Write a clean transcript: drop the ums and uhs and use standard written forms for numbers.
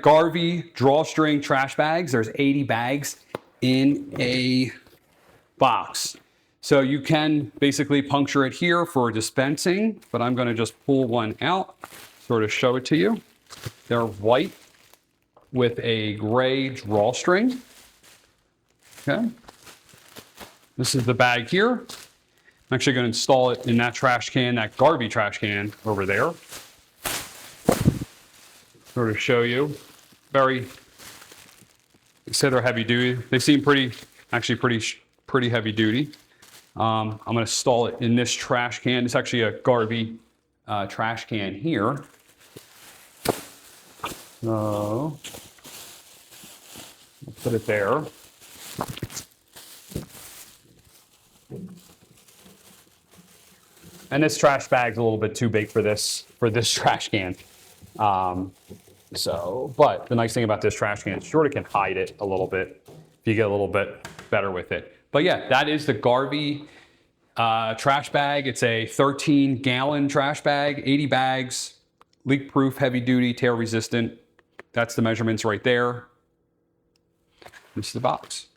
Garvee drawstring trash bags. There's 80 bags in a box. So you can basically puncture it here for dispensing, but I'm going to just pull one out, sort of show it to you. They're white with a gray drawstring. Okay. This is the bag here. I'm actually going to install it in that trash can, that Garvee trash can over there. Sort of show you. They say they're heavy duty. They seem pretty heavy duty. I'm going to install it in this trash can. It's actually a Garvee trash can here. So, I'll put it there. And this trash bag's a little bit too big for this trash can. But the nice thing about this trash can is sort of can hide it a little bit if you get a little bit better with it. But yeah, that is the Garvee trash bag. It's a 13-gallon trash bag, 80 bags, leak-proof, heavy-duty, tear-resistant. That's the measurements right there. This is the box.